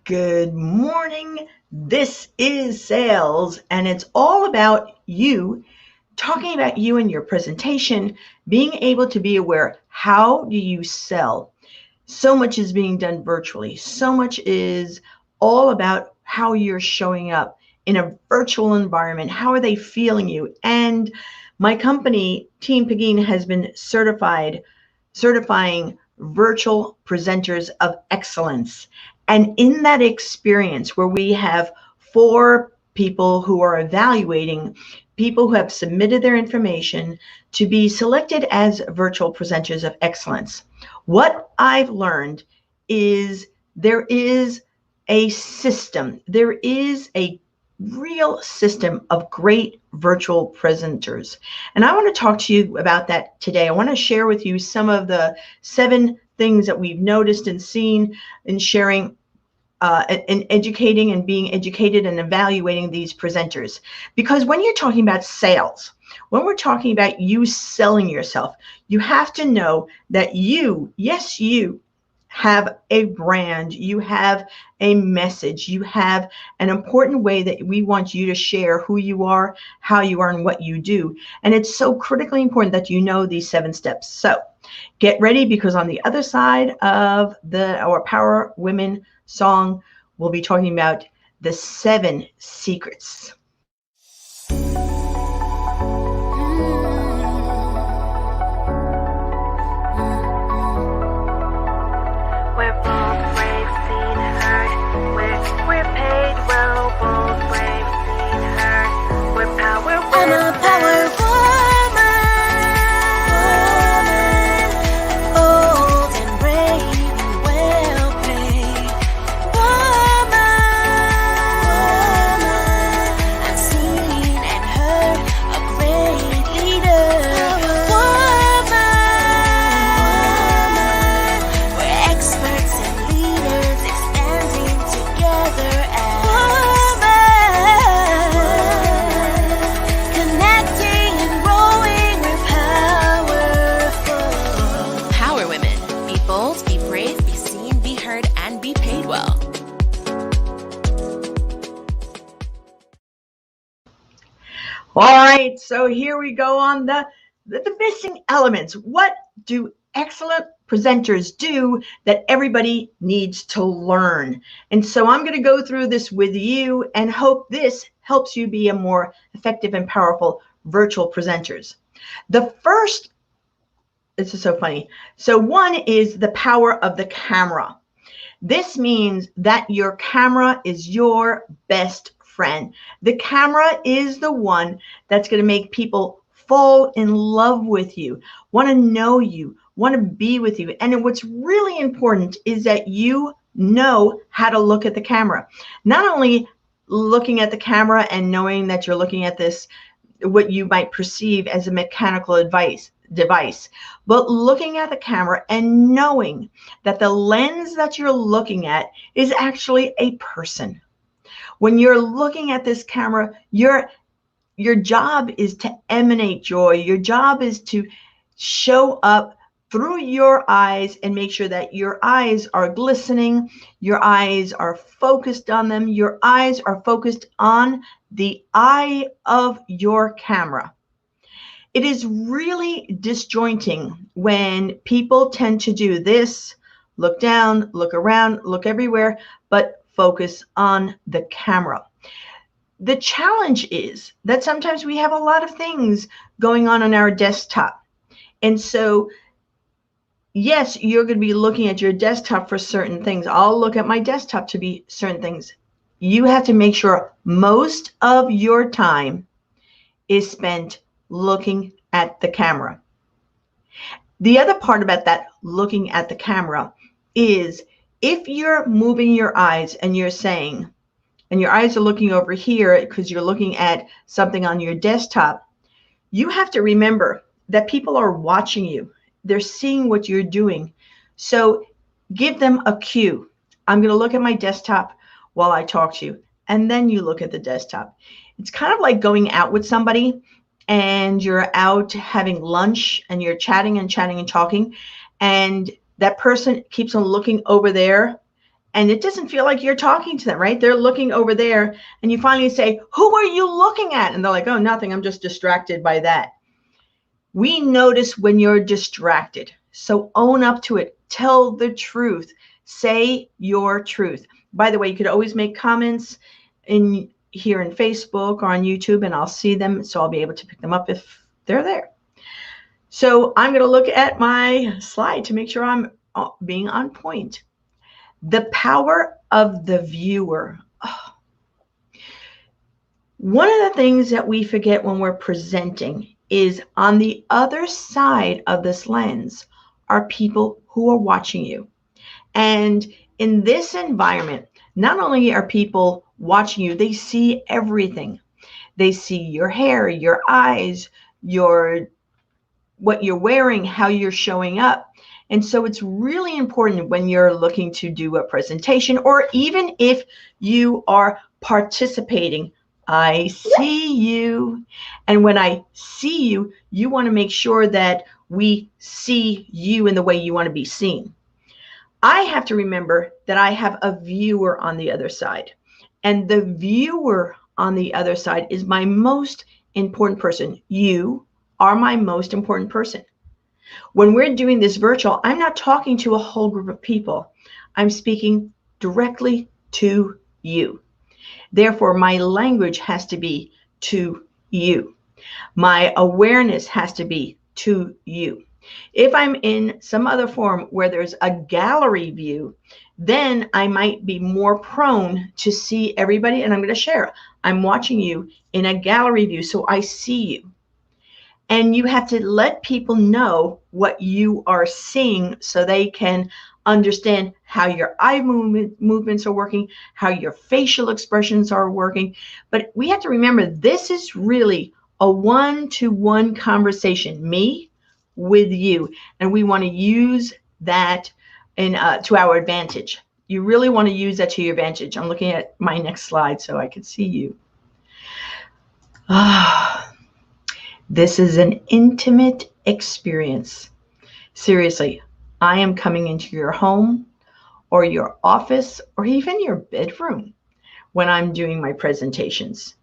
Good morning. This is sales, and it's all about you, talking about you and your presentation, being able to be aware. How do you sell? So much is being done virtually. So much is all about how you're showing up in a virtual environment. How are they feeling you? And my company, Team Pegeen, has been certifying virtual presenters of excellence. And in that experience, where we have 4 people who are evaluating people who have submitted their information to be selected as virtual presenters of excellence, what I've learned is there is a system, there is a real system of great virtual presenters. And I want to talk to you about that today. I want to share with you some of the 7 things that we've noticed and seen in sharing and educating and being educated and evaluating these presenters. Because when you're talking about sales, when we're talking about you selling yourself, you have to know that you, yes, you have a brand, you have a message, you have an important way that we want you to share who you are, how you are, and what you do. And it's so critically important that you know these 7 steps. So get ready, because on the other side of our Power Women song, we'll be talking about the 7 secrets. We're bold, brave, seen, heard. We're paid well, bold, brave, seen, heard. We're power women. I'm a power woman, bold and brave and well paid. Woman, I'm seen and heard, a great leader. Woman, we're experts and leaders, expanding together as woman, connecting and growing, we're powerful. Power Women. Be bold, be brave, be seen, be heard, and be paid well. All right, so here we go on the missing elements. What do excellent presenters do that everybody needs to learn? And so I'm going to go through this with you and hope this helps you be a more effective and powerful virtual presenters. The first, this is so funny. So one is the power of the camera. This means that your camera is your best friend. The camera is the one that's going to make people fall in love with you, want to know you, want to be with you. And what's really important is that you know how to look at the camera. Not only looking at the camera and knowing that you're looking at this, what you might perceive as a mechanical device, but looking at the camera and knowing that the lens that you're looking at is actually a person. When you're looking at this camera, your job is to emanate joy. Your job is to show up through your eyes and make sure that your eyes are glistening, your eyes are focused on them, your eyes are focused on the eye of your camera. It is really disjointing when people tend to do this, look down, look around, look everywhere, but focus on the camera. The challenge is that sometimes we have a lot of things going on our desktop. And so, yes, you're going to be looking at your desktop for certain things. I'll look at my desktop to be certain things. You have to make sure most of your time is spent looking at the camera. The other part about that looking at the camera is if you're moving your eyes and you're saying, and your eyes are looking over here because you're looking at something on your desktop, you have to remember that people are watching you. They're seeing what you're doing. So give them a cue. I'm going to look at my desktop while I talk to you. And then you look at the desktop. It's kind of like going out with somebody and you're out having lunch and you're chatting and talking, and that person keeps on looking over there and it doesn't feel like you're talking to them, right? They're looking over there, and you finally say, "Who are you looking at?" And they're like, "Oh, nothing. I'm just distracted by that." We notice when you're distracted. So own up to it. Tell the truth. Say your truth. By the way, you could always make comments here in Facebook or on YouTube, and I'll see them, so I'll be able to pick them up if they're there. So I'm going to look at my slide to make sure I'm being on point. The power of the viewer. Oh. One of the things that we forget when we're presenting is on the other side of this lens are people who are watching you. And in this environment, not only are people watching you, they see everything. They see your hair, your eyes, what you're wearing, how you're showing up. And so it's really important when you're looking to do a presentation, or even if you are participating, I see you. And when I see you, you want to make sure that we see you in the way you want to be seen. I have to remember that I have a viewer on the other side. And the viewer on the other side is my most important person. You are my most important person. When we're doing this virtual, I'm not talking to a whole group of people. I'm speaking directly to you. Therefore, my language has to be to you. My awareness has to be to you. If I'm in some other forum where there's a gallery view, then I might be more prone to see everybody, and I'm going to share. I'm watching you in a gallery view, so I see you. And you have to let people know what you are seeing so they can understand how your eye movements are working, how your facial expressions are working. But we have to remember, this is really a one-to-one conversation, me with you. And we want to use that to our advantage. You really want to use that to your advantage. I'm looking at my next slide so I can see you. This is an intimate experience. Seriously, I am coming into your home or your office or even your bedroom when I'm doing my presentations.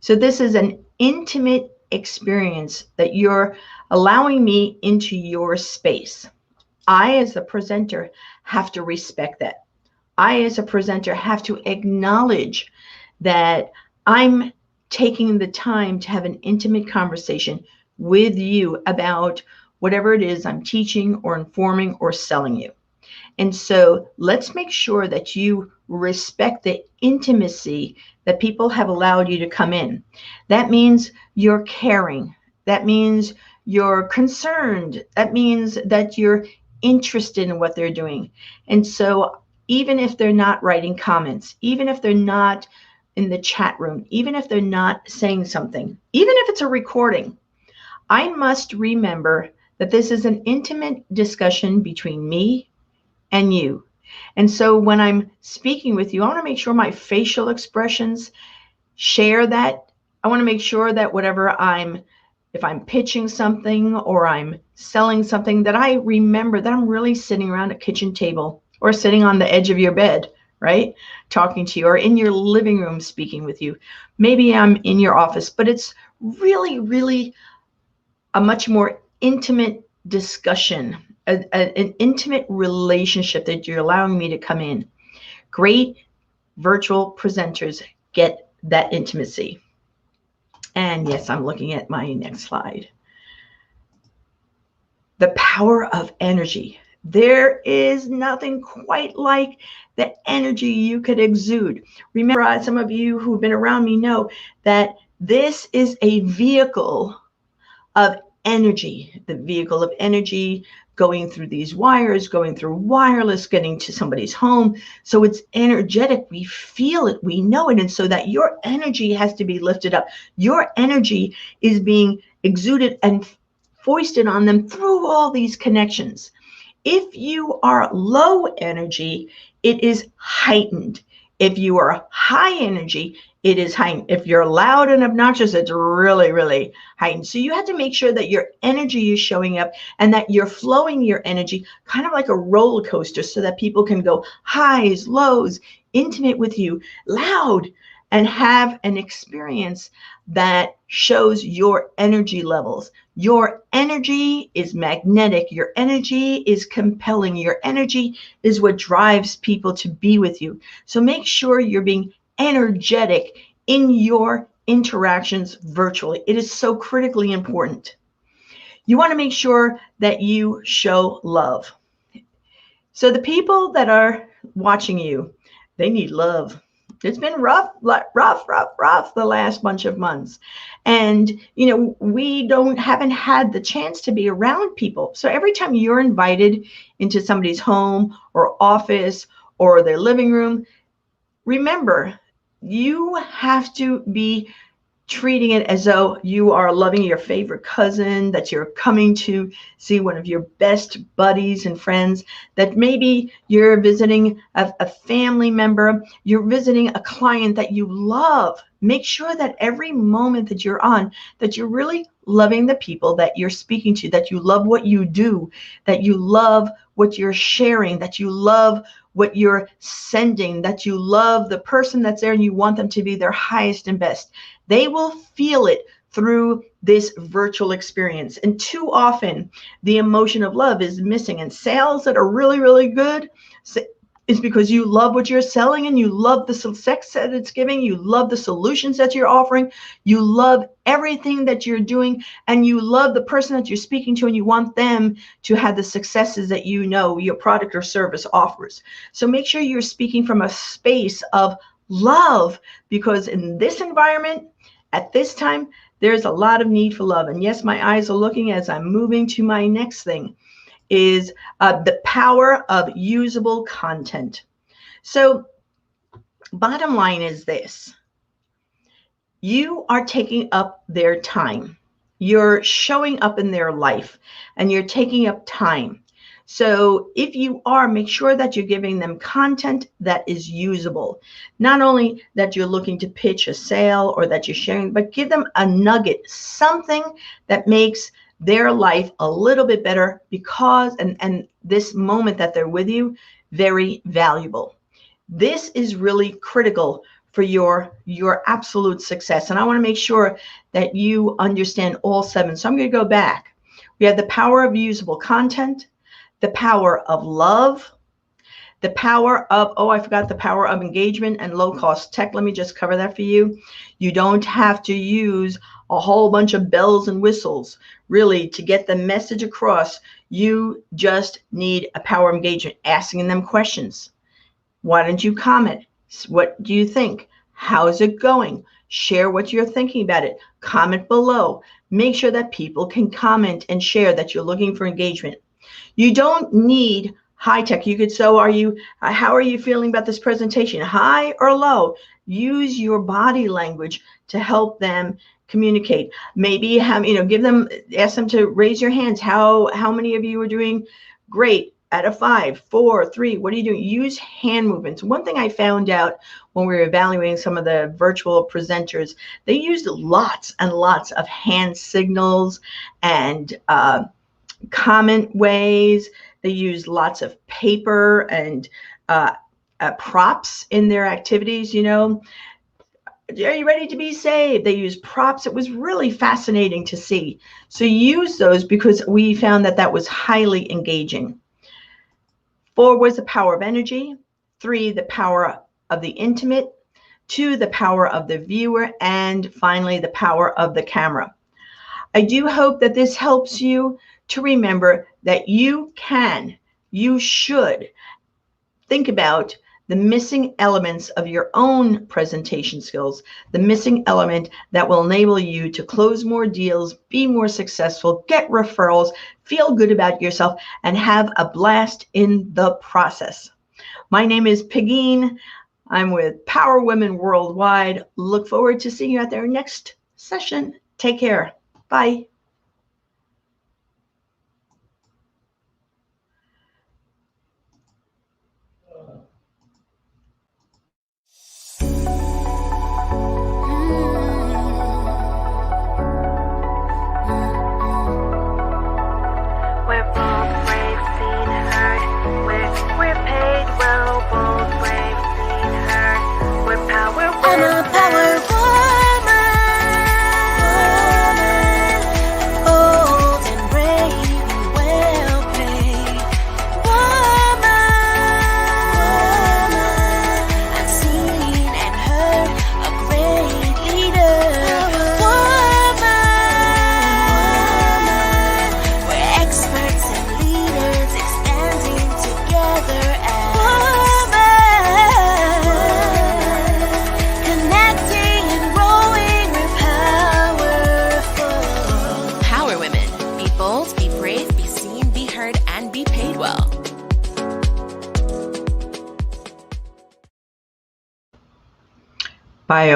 So this is an intimate experience that you're allowing me into your space. I, as a presenter, have to respect that. I, as a presenter, have to acknowledge that I'm taking the time to have an intimate conversation with you about whatever it is I'm teaching or informing or selling you. And so let's make sure that you respect the intimacy that people have allowed you to come in. That means you're caring. That means you're concerned. That means that you're interested in what they're doing. And so even if they're not writing comments, even if they're not in the chat room, even if they're not saying something, even if it's a recording, I must remember that this is an intimate discussion between me and you. And so when I'm speaking with you, I want to make sure my facial expressions share that. I want to make sure that if I'm pitching something or I'm selling something, that I remember that I'm really sitting around a kitchen table or sitting on the edge of your bed, right? Talking to you, or in your living room speaking with you. Maybe I'm in your office, but it's really, really a much more intimate discussion, an intimate relationship that you're allowing me to come in. Great virtual presenters get that intimacy. And yes, I'm looking at my next slide. The power of energy. There is nothing quite like the energy you could exude. Remember, some of you who've been around me know that this is a vehicle of energy, the vehicle of energy going through these wires, going through wireless, getting to somebody's home. So it's energetic. We feel it. We know it. And so that your energy has to be lifted up. Your energy is being exuded and foisted on them through all these connections. If you are low energy, it is heightened. If you are high energy, it is heightened. If you're loud and obnoxious, it's really, really heightened. So you have to make sure that your energy is showing up and that you're flowing your energy kind of like a roller coaster so that people can go highs, lows, intimate with you, loud, and have an experience that shows your energy levels. Your energy is magnetic. Your energy is compelling. Your energy is what drives people to be with you. So make sure you're being energetic in your interactions virtually. It is so critically important. You want to make sure that you show love. So the people that are watching you, they need love. It's been rough the last bunch of months. And, we haven't had the chance to be around people. So every time you're invited into somebody's home or office or their living room, remember, you have to be treating it as though you are loving your favorite cousin, that you're coming to see one of your best buddies and friends, that maybe you're visiting a family member, you're visiting a client that you love. Make sure that every moment that you're on, that you're really loving the people that you're speaking to, that you love what you do, that you love what you're sharing, that you love what you're sending, that you love the person that's there and you want them to be their highest and best. They will feel it through this virtual experience. And too often, the emotion of love is missing. And sales that are really, really good is because you love what you're selling and you love the success that it's giving. You love the solutions that you're offering. You love everything that you're doing, and you love the person that you're speaking to, and you want them to have the successes that your product or service offers. So make sure you're speaking from a space of love, because in this environment, at this time, there's a lot of need for love. And yes, my eyes are looking as I'm moving to my next thing, is the power of usable content. So bottom line is this: you are taking up their time. You're showing up in their life and you're taking up time. So if you are, make sure that you're giving them content that is usable. Not only that you're looking to pitch a sale or that you're sharing, but give them a nugget, something that makes their life a little bit better, because, and this moment that they're with you, very valuable. This is really critical for your absolute success. And I want to make sure that you understand all 7. So I'm going to go back. We have the power of usable content, the power of love, the power of, I forgot the power of engagement and low-cost tech. Let me just cover that for you. You don't have to use a whole bunch of bells and whistles, really, to get the message across. You just need a power of engagement, asking them questions. Why don't you comment? What do you think? How's it going? Share what you're thinking about it. Comment below. Make sure that people can comment and share that you're looking for engagement. You don't need high tech. You could, how are you feeling about this presentation? High or low? Use your body language to help them communicate. Maybe ask them to raise your hands. How many of you are doing great? Out of 5, 4, 3, what are you doing? Use hand movements. One thing I found out when we were evaluating some of the virtual presenters, they used lots and lots of hand signals and comment ways. They used lots of paper and props in their activities. Are you ready to be saved? They use props. It was really fascinating to see. So use those, because we found that was highly engaging. 4 was the power of energy. 3, the power of the intimate. 2, the power of the viewer. And finally, the power of the camera. I do hope that this helps you to remember that you should think about the missing elements of your own presentation skills, the missing element that will enable you to close more deals, be more successful, get referrals, feel good about yourself, and have a blast in the process. My name is Pegeen. I'm with Power Women Worldwide. Look forward to seeing you at their next session. Take care. Bye.